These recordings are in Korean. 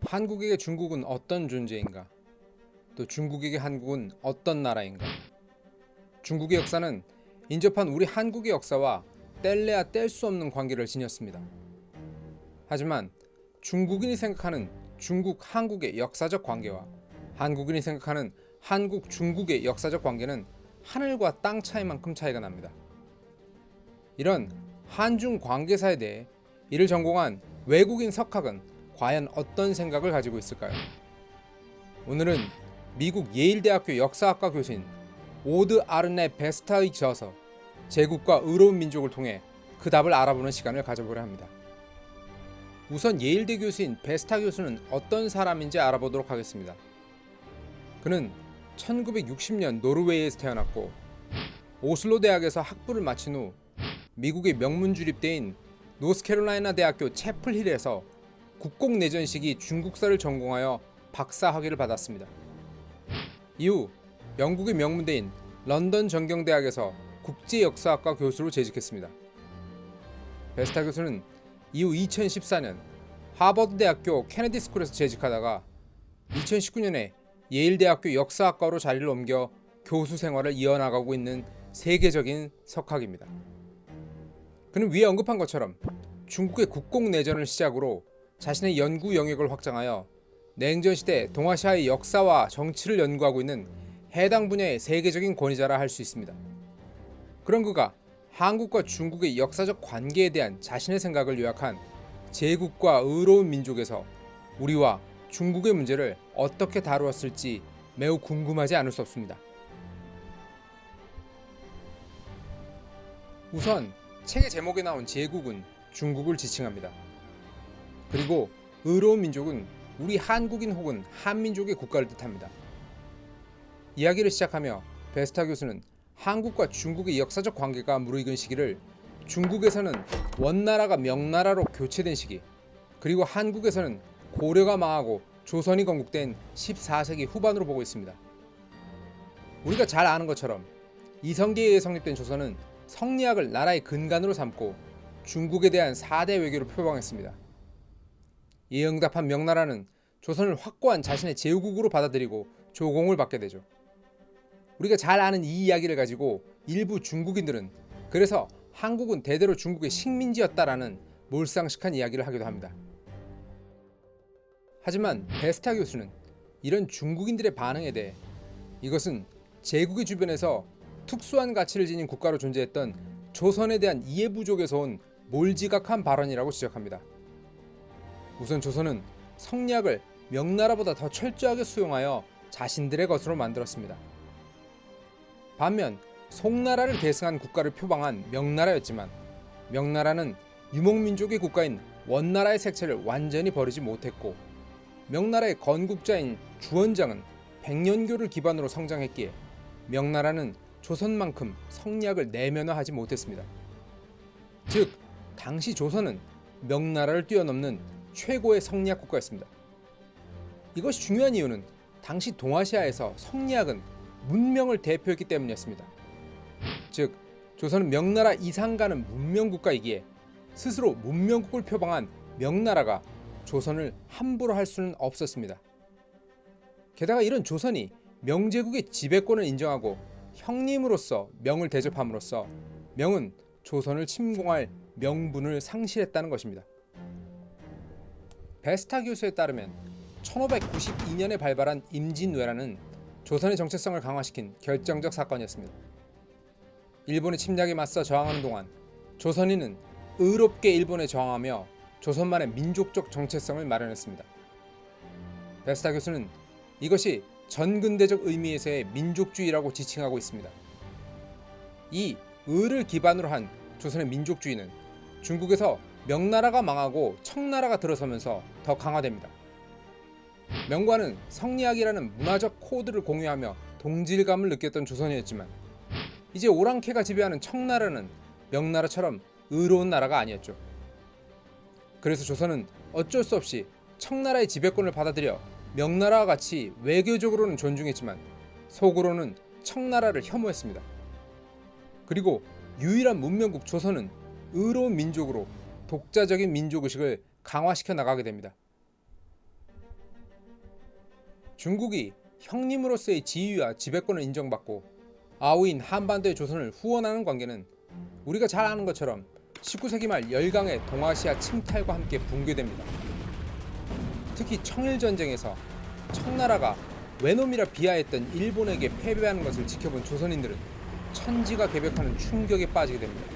한국에게 중국은 어떤 존재인가? 또 중국에게 한국은 어떤 나라인가? 중국의 역사는 인접한 우리 한국의 역사와 뗄래야 뗄 수 없는 관계를 지녔습니다. 하지만 중국인이 생각하는 중국 한국의 역사적 관계와 한국인이 생각하는 한국 중국의 역사적 관계는 하늘과 땅 차이만큼 차이가 납니다. 이런 한중 관계사에 대해 이를 전공한 외국인 석학은 과연 어떤 생각을 가지고 있을까요? 오늘은 미국 예일대학교 역사학과 교수인 오드 아르네 베스타의 저서 제국과 의로운 민족을 통해 그 답을 알아보는 시간을 가져보려 합니다. 우선 예일대 교수인 베스타 교수는 어떤 사람인지 알아보도록 하겠습니다. 그는 1960년 노르웨이에서 태어났고 오슬로 대학에서 학부를 마친 후 미국의 명문 주립대인 노스캐롤라이나 대학교 채플힐에서 국共내전 시기 중국사를 전공하여 박사 학위를 받았습니다. 이후 영국의 명문대인 런던 정경대학에서 국제역사학과 교수로 재직했습니다. 베스타 교수는 이후 2014년 하버드대학교 케네디 스쿨에서 재직하다가 2019년에 예일대학교 역사학과로 자리를 옮겨 교수 생활을 이어나가고 있는 세계적인 석학입니다. 그는 위에 언급한 것처럼 중국의 국共내전을 시작으로 자신의 연구 영역을 확장하여 냉전시대 동아시아의 역사와 정치를 연구하고 있는 해당 분야의 세계적인 권위자라 할 수 있습니다. 그런 그가 한국과 중국의 역사적 관계에 대한 자신의 생각을 요약한 제국과 의로운 민족에서 우리와 중국의 문제를 어떻게 다루었을지 매우 궁금하지 않을 수 없습니다. 우선 책의 제목에 나온 제국은 중국을 지칭합니다. 그리고 의로운 민족은 우리 한국인 혹은 한민족의 국가를 뜻합니다. 이야기를 시작하며 베스타 교수는 한국과 중국의 역사적 관계가 무르익은 시기를 중국에서는 원나라가 명나라로 교체된 시기, 그리고 한국에서는 고려가 망하고 조선이 건국된 14세기 후반으로 보고 있습니다. 우리가 잘 아는 것처럼 이성계에 의해 성립된 조선은 성리학을 나라의 근간으로 삼고 중국에 대한 4대 외교를 표방했습니다. 이에 응답한 명나라는 조선을 확고한 자신의 제후국으로 받아들이고 조공을 받게 되죠. 우리가 잘 아는 이 이야기를 가지고 일부 중국인들은 그래서 한국은 대대로 중국의 식민지였다라는 몰상식한 이야기를 하기도 합니다. 하지만 베스타 교수는 이런 중국인들의 반응에 대해 이것은 제국의 주변에서 특수한 가치를 지닌 국가로 존재했던 조선에 대한 이해 부족에서 온 몰지각한 발언이라고 지적합니다. 우선 조선은 성리학을 명나라보다 더 철저하게 수용하여 자신들의 것으로 만들었습니다. 반면 송나라를 계승한 국가를 표방한 명나라였지만 명나라는 유목민족의 국가인 원나라의 색채를 완전히 버리지 못했고 명나라의 건국자인 주원장은 백년교를 기반으로 성장했기에 명나라는 조선만큼 성리학을 내면화하지 못했습니다. 즉 당시 조선은 명나라를 뛰어넘는 최고의 성리학 국가였습니다. 이것이 중요한 이유는 당시 동아시아에서 성리학은 문명을 대표했기 때문이었습니다. 즉 조선은 명나라 이상 가는 문명국가이기에 스스로 문명국을 표방한 명나라가 조선을 함부로 할 수는 없었습니다. 게다가 이런 조선이 명제국의 지배권을 인정하고 형님으로서 명을 대접함으로써 명은 조선을 침공할 명분을 상실했다는 것입니다. 베스타 교수에 따르면 1592년에 발발한 임진왜란은 조선의 정체성을 강화시킨 결정적 사건이었습니다. 일본의 침략에 맞서 저항하는 동안 조선인은 의롭게 일본에 저항하며 조선만의 민족적 정체성을 마련했습니다. 베스타 교수는 이것이 전근대적 의미에서의 민족주의라고 지칭하고 있습니다. 이 의를 기반으로 한 조선의 민족주의는 중국에서 명나라가 망하고 청나라가 들어서면서 더 강화됩니다. 명과는 성리학이라는 문화적 코드를 공유하며 동질감을 느꼈던 조선이었지만 이제 오랑캐가 지배하는 청나라는 명나라처럼 의로운 나라가 아니었죠. 그래서 조선은 어쩔 수 없이 청나라의 지배권을 받아들여 명나라와 같이 외교적으로는 존중했지만 속으로는 청나라를 혐오했습니다. 그리고 유일한 문명국 조선은 의로운 민족으로 독자적인 민족의식을 강화시켜 나가게 됩니다. 중국이 형님으로서의 지위와 지배권을 인정받고 아우인 한반도의 조선을 후원하는 관계는 우리가 잘 아는 것처럼 19세기 말 열강의 동아시아 침탈과 함께 붕괴됩니다. 특히 청일전쟁에서 청나라가 외놈이라 비하했던 일본에게 패배하는 것을 지켜본 조선인들은 천지가 개벽하는 충격에 빠지게 됩니다.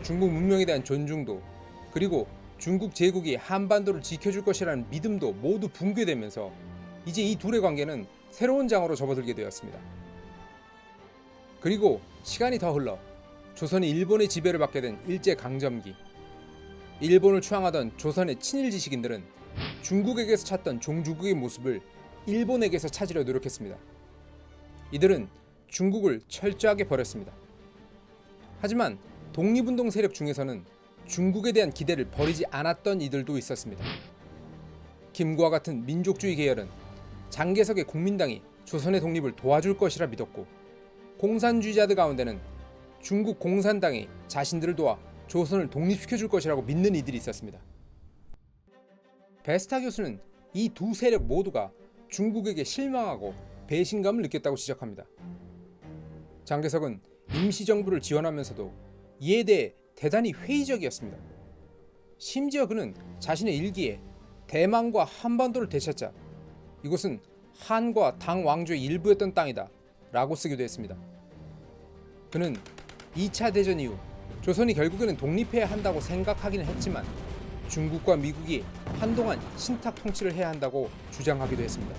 중국 문명에 대한 존중도, 그리고 중국 제국이 한반도를 지켜줄 것이라는 믿음도 모두 붕괴되면서 이제 이 둘의 관계는 새로운 장으로 접어들게 되었습니다. 그리고 시간이 더 흘러 조선이 일본의 지배를 받게 된 일제강점기, 일본을 추앙하던 조선의 친일 지식인들은 중국에게서 찾던 종주국의 모습을 일본에게서 찾으려 노력했습니다. 이들은 중국을 철저하게 버렸습니다. 하지만 독립운동 세력 중에서는 중국에 대한 기대를 버리지 않았던 이들도 있었습니다. 김구와 같은 민족주의 계열은 장개석의 국민당이 조선의 독립을 도와줄 것이라 믿었고, 공산주의자들 가운데는 중국 공산당이 자신들을 도와 조선을 독립시켜줄 것이라고 믿는 이들이 있었습니다. 베스타 교수는 이 두 세력 모두가 중국에게 실망하고 배신감을 느꼈다고 지적합니다. 장개석은 임시정부를 지원하면서도 이에 대해 대단히 회의적이었습니다. 심지어 그는 자신의 일기에 대만과 한반도를 되찾자 이곳은 한과 당 왕조의 일부였던 땅이다 라고 쓰기도 했습니다. 그는 2차 대전 이후 조선이 결국에는 독립해야 한다고 생각하기는 했지만 중국과 미국이 한동안 신탁 통치를 해야 한다고 주장하기도 했습니다.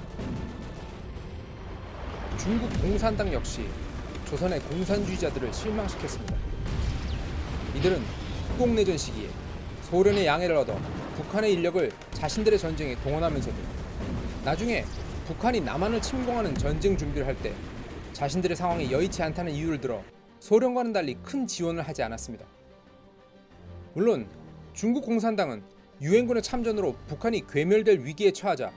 중국 공산당 역시 조선의 공산주의자들을 실망시켰습니다. 이들은 후공내전 시기에 소련의 양해를 얻어 북한의 인력을 자신들의 전쟁에 동원하면서도 나중에 북한이 남한을 침공하는 전쟁 준비를 할 때 자신들의 상황이 여의치 않다는 이유를 들어 소련과는 달리 큰 지원을 하지 않았습니다. 물론 중국 공산당은 유엔군의 참전으로 북한이 괴멸될 위기에 처하자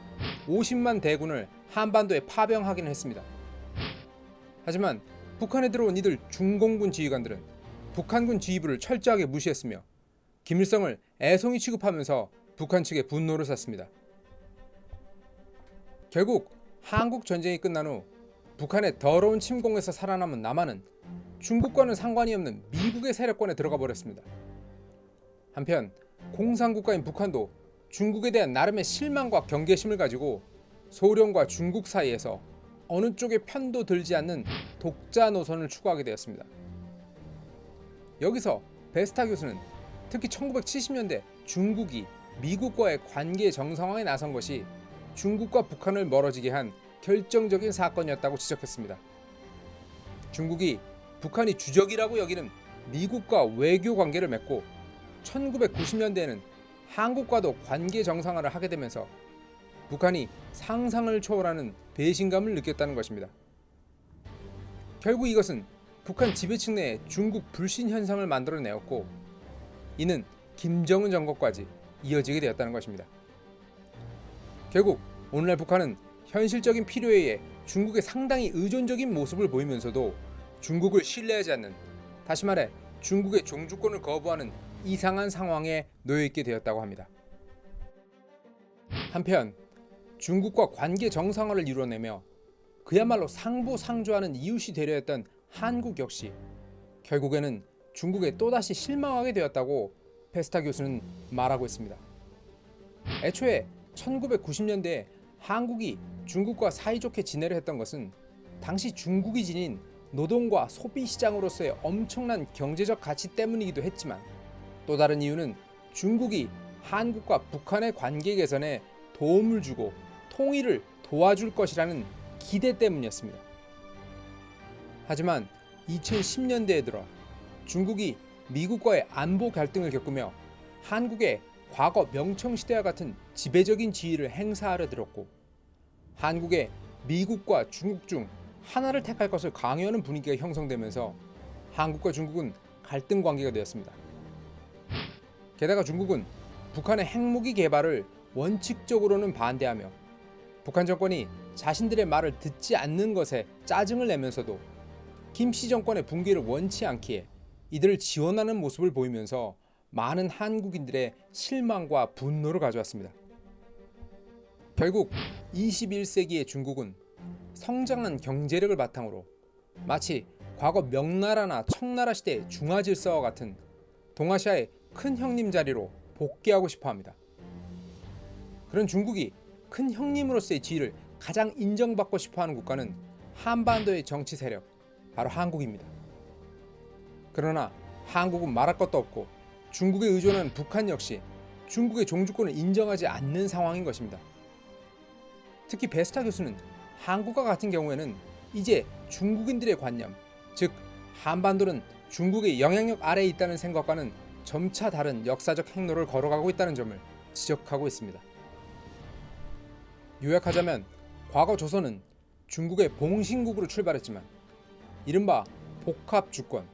50만 대군을 한반도에 파병하기는 했습니다. 하지만 북한에 들어온 이들 중공군 지휘관들은 북한군 지휘부를 철저하게 무시했으며 김일성을 애송이 취급하면서 북한 측에 분노를 샀습니다. 결국 한국 전쟁이 끝난 후 북한의 더러운 침공에서 살아남은 남한은 중국과는 상관이 없는 미국의 세력권에 들어가 버렸습니다. 한편 공산국가인 북한도 중국에 대한 나름의 실망과 경계심을 가지고 소련과 중국 사이에서 어느 쪽의 편도 들지 않는 독자 노선을 추구하게 되었습니다. 여기서 베스타 교수는 특히 1970년대 중국이 미국과의 관계 정상화에 나선 것이 중국과 북한을 멀어지게 한 결정적인 사건이었다고 지적했습니다. 중국이 북한이 주적이라고 여기는 미국과 외교 관계를 맺고 1990년대에는 한국과도 관계 정상화를 하게 되면서 북한이 상상을 초월하는 배신감을 느꼈다는 것입니다. 결국 이것은 북한 지배층 내에 중국 불신 현상을 만들어내었고 이는 김정은 정권까지 이어지게 되었다는 것입니다. 결국 오늘날 북한은 현실적인 필요에 의해 중국에 상당히 의존적인 모습을 보이면서도 중국을 신뢰하지 않는, 다시 말해 중국의 종주권을 거부하는 이상한 상황에 놓여있게 되었다고 합니다. 한편 중국과 관계 정상화를 이뤄내며 그야말로 상부상조하는 이웃이 되려 했던 한국 역시 결국에는 중국에 또다시 실망하게 되었다고 베스타 교수는 말하고 있습니다. 애초에 1990년대에 한국이 중국과 사이좋게 지내려 했던 것은 당시 중국이 지닌 노동과 소비 시장으로서의 엄청난 경제적 가치 때문이기도 했지만 또 다른 이유는 중국이 한국과 북한의 관계 개선에 도움을 주고 통일을 도와줄 것이라는 기대 때문이었습니다. 하지만 2010년대에 들어 중국이 미국과의 안보 갈등을 겪으며 한국의 과거 명청시대와 같은 지배적인 지위를 행사하려 들었고 한국에 미국과 중국 중 하나를 택할 것을 강요하는 분위기가 형성되면서 한국과 중국은 갈등 관계가 되었습니다. 게다가 중국은 북한의 핵무기 개발을 원칙적으로는 반대하며 북한 정권이 자신들의 말을 듣지 않는 것에 짜증을 내면서도 김씨 정권의 붕괴를 원치 않기에 이들을 지원하는 모습을 보이면서 많은 한국인들의 실망과 분노를 가져왔습니다. 결국 21세기의 중국은 성장한 경제력을 바탕으로 마치 과거 명나라나 청나라 시대의 중화질서와 같은 동아시아의 큰 형님 자리로 복귀하고 싶어 합니다. 그런 중국이 큰 형님으로서의 지위를 가장 인정받고 싶어 하는 국가는 한반도의 정치 세력, 바로 한국입니다. 그러나 한국은 말할 것도 없고 중국에 의존하는 북한 역시 중국의 종주권을 인정하지 않는 상황인 것입니다. 특히 베스타 교수는 한국과 같은 경우에는 이제 중국인들의 관념, 즉 한반도는 중국의 영향력 아래에 있다는 생각과는 점차 다른 역사적 행로를 걸어가고 있다는 점을 지적하고 있습니다. 요약하자면 과거 조선은 중국의 봉신국으로 출발했지만 이른바 복합주권,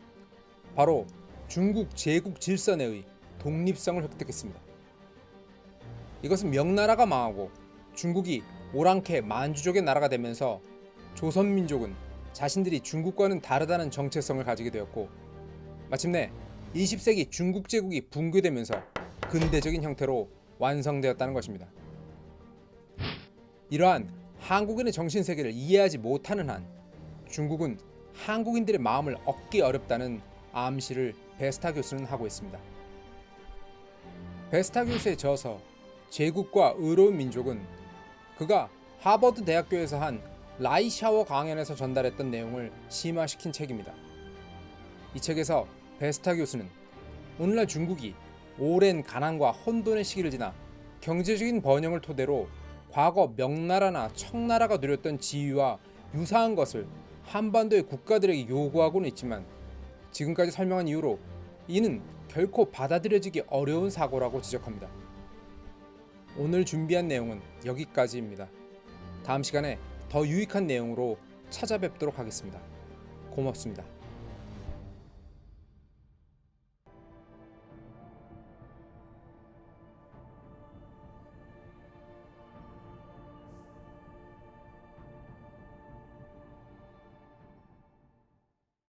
바로 중국 제국 질서 내의 독립성을 획득했습니다. 이것은 명나라가 망하고 중국이 오랑캐 만주족의 나라가 되면서 조선민족은 자신들이 중국과는 다르다는 정체성을 가지게 되었고, 마침내 20세기 중국 제국이 붕괴되면서 근대적인 형태로 완성되었다는 것입니다. 이러한 한국인의 정신세계를 이해하지 못하는 한 중국은 한국인들의 마음을 얻기 어렵다는 암시를 베스타 교수는 하고 있습니다. 베스타 교수의 저서 제국과 의로운 민족은 그가 하버드 대학교에서 한 라이샤워 강연에서 전달했던 내용을 심화시킨 책입니다. 이 책에서 베스타 교수는 오늘날 중국이 오랜 가난과 혼돈의 시기를 지나 경제적인 번영을 토대로 과거 명나라나 청나라가 누렸던 지위와 유사한 것을 한반도의 국가들에게 요구하고는 있지만 지금까지 설명한 이유로 이는 결코 받아들여지기 어려운 사고라고 지적합니다. 오늘 준비한 내용은 여기까지입니다. 다음 시간에 더 유익한 내용으로 찾아뵙도록 하겠습니다. 고맙습니다.